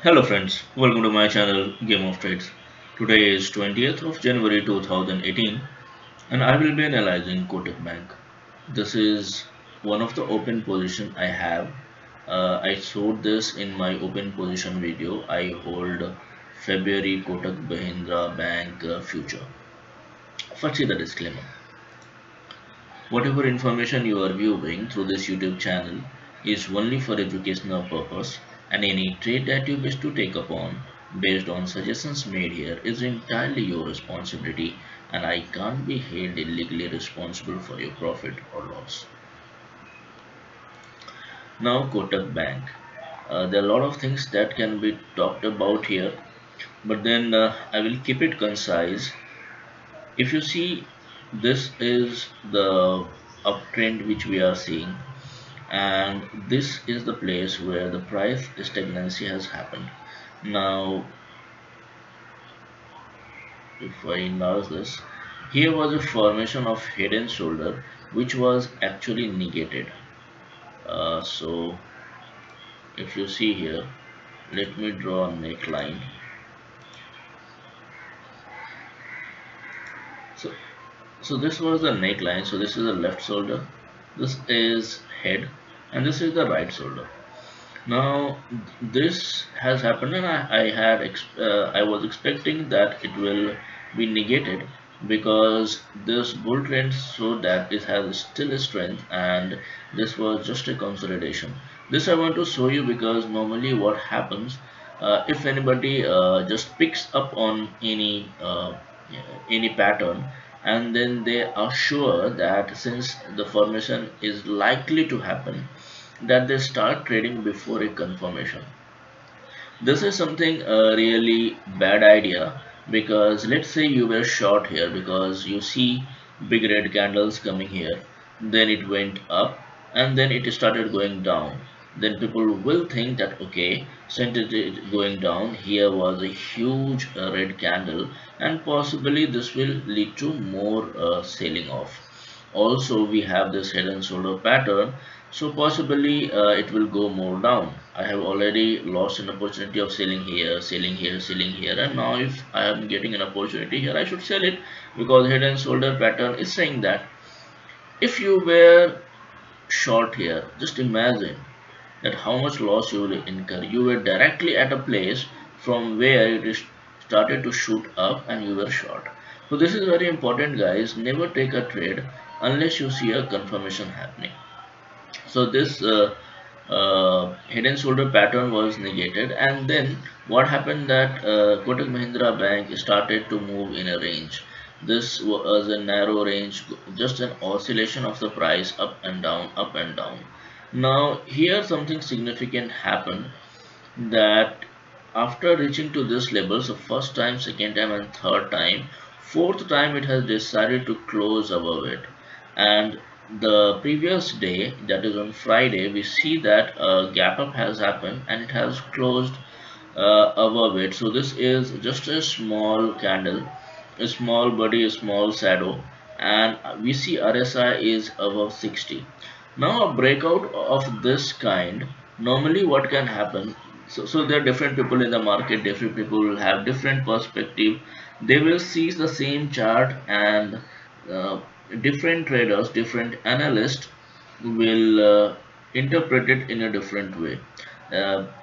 Hello friends, welcome to my channel Game of Trades. Today is 20th of January 2018 and I will be analyzing Kotak Bank. This is one of the open position I have. I showed this in my open position video. I hold February Kotak Mahindra Bank future. First see the disclaimer. Whatever information you are viewing through this YouTube channel is only for educational purpose, and any trade that you wish to take upon based on suggestions made here is entirely your responsibility, and I can't be held illegally responsible for your profit or loss. Now Kotak Bank. There are a lot of things that can be talked about here, but then I will keep it concise. If you see, this is the uptrend which we are seeing, and this is the place where the price stagnancy has happened. Now if I enlarge this, here was a formation of head and shoulder which was actually negated. So if you see here, let me draw a neckline. So so this was the neckline. So this is the left shoulder, this is head, and this is the right shoulder. Now this has happened, and I was expecting that it will be negated because this bull trend showed that it has still a strength, and this was just a consolidation. This I want to show you because normally what happens, if anybody just picks up on any pattern, and then they are sure that since the formation is likely to happen, that they start trading before a confirmation. This is something really bad idea, because let's say you were short here because you see big red candles coming here, then it went up and then it started going down. Then people will think that okay, since it is going down, here was a huge red candle, and possibly this will lead to more selling off. Also we have this head and shoulder pattern, so possibly it will go more down. I have already lost an opportunity of selling here, selling here, selling here, and now if I am getting an opportunity here, I should sell it, because head and shoulder pattern is saying that. If you were short here, just imagine that how much loss you will incur. You were directly at a place from where it is started to shoot up and you were short. So this is very important, guys. Never take a trade unless you see a confirmation happening. So this head and shoulder pattern was negated, and then what happened that Kotak Mahindra Bank started to move in a range. This was a narrow range, just an oscillation of the price up and down, up and down. Now here something significant happened, that after reaching to this level, so first time, second time, and third time, fourth time it has decided to close above it. And the previous day, that is on Friday, we see that a gap up has happened and it has closed above it. So this is just a small candle, a small body, a small shadow, and we see RSI is above 60. Now a breakout of this kind, normally what can happen, so there are different people in the market, different people will have different perspective. They will see the same chart, and uh, different traders, different analysts will interpret it in a different way.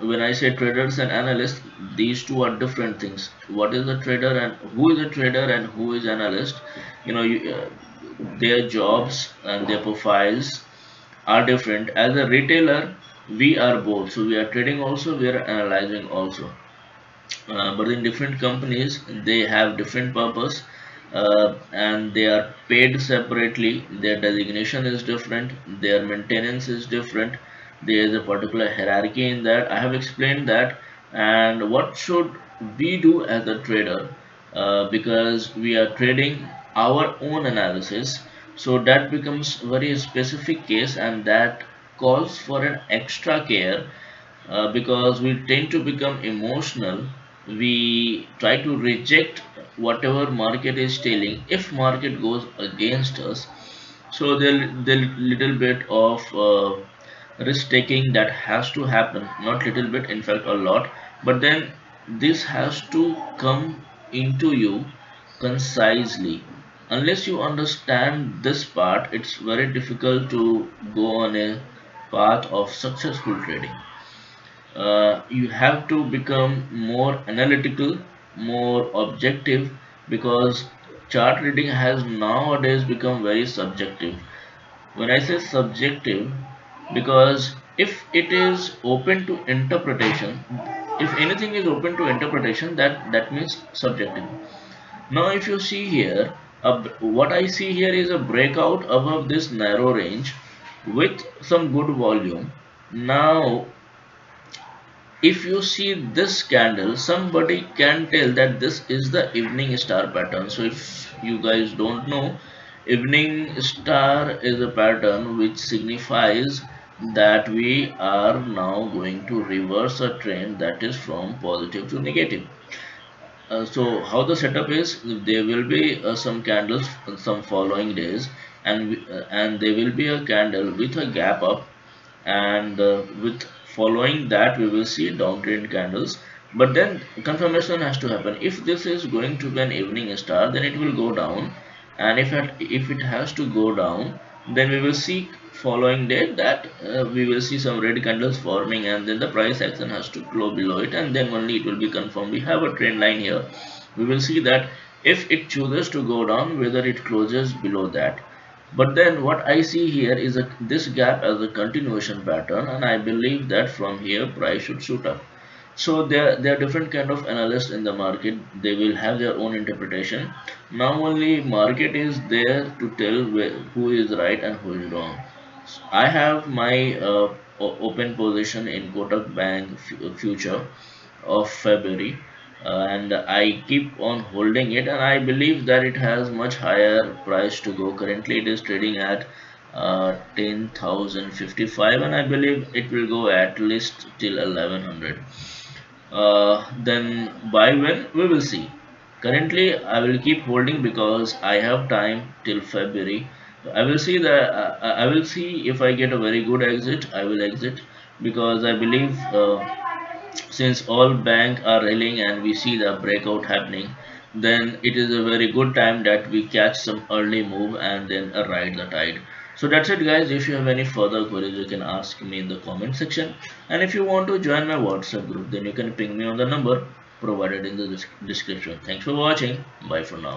When I say traders and analysts, these two are different things. What is a trader and who is a trader and who is analyst? Their jobs and their profiles are different. As a retailer, we are both. So we are trading also, we are analyzing also. But in different companies, they have different purpose, and they are paid separately. Their designation is different, their maintenance is different. There is a particular hierarchy in that. I have explained that. And what should we do as a trader, because we are trading our own analysis, so that becomes very specific case, and that calls for an extra care, because we tend to become emotional. We try to reject whatever market is telling if market goes against us. So there little bit of risk taking that has to happen, not little bit, in fact a lot. But then this has to come into you concisely. Unless you understand this part, it's very difficult to go on a path of successful trading. You have to become more analytical, more objective, because chart reading has nowadays become very subjective. When I say subjective, because if it is open to interpretation, if anything is open to interpretation, that means subjective. Now if you see here, what I see here is a breakout above this narrow range with some good volume. Now if you see this candle, somebody can tell that this is the evening star pattern. So if you guys don't know, evening star is a pattern which signifies that we are now going to reverse a trend that is from positive to negative. So how the setup is, there will be some candles some following days, and there will be a candle with a gap up, and with following that we will see downtrend candles. But then confirmation has to happen. If this is going to be an evening star, then it will go down, and if it has to go down, then we will see following day that we will see some red candles forming, and then the price action has to close below it, and then only it will be confirmed. We have a trend line here. We will see that if it chooses to go down, whether it closes below that. But then what I see here is this gap as a continuation pattern, and I believe that from here price should shoot up. So there are different kind of analysts in the market. They will have their own interpretation. Now only market is there to tell who is right and who is wrong. I have my open position in Kotak Bank future of February, and I keep on holding it, and I believe that it has much higher price to go. Currently it is trading at 10,055, and I believe it will go at least till 1100. Then by when we will see. Currently I will keep holding because I have time till February. I will see that I will see if I get a very good exit. I will exit, because I believe since all bank are rallying and we see the breakout happening, then it is a very good time that we catch some early move and then ride the tide. So that's it guys. If you have any further queries, you can ask me in the comment section, and if you want to join my WhatsApp group, then you can ping me on the number provided in the description. Thanks for watching. Bye for now.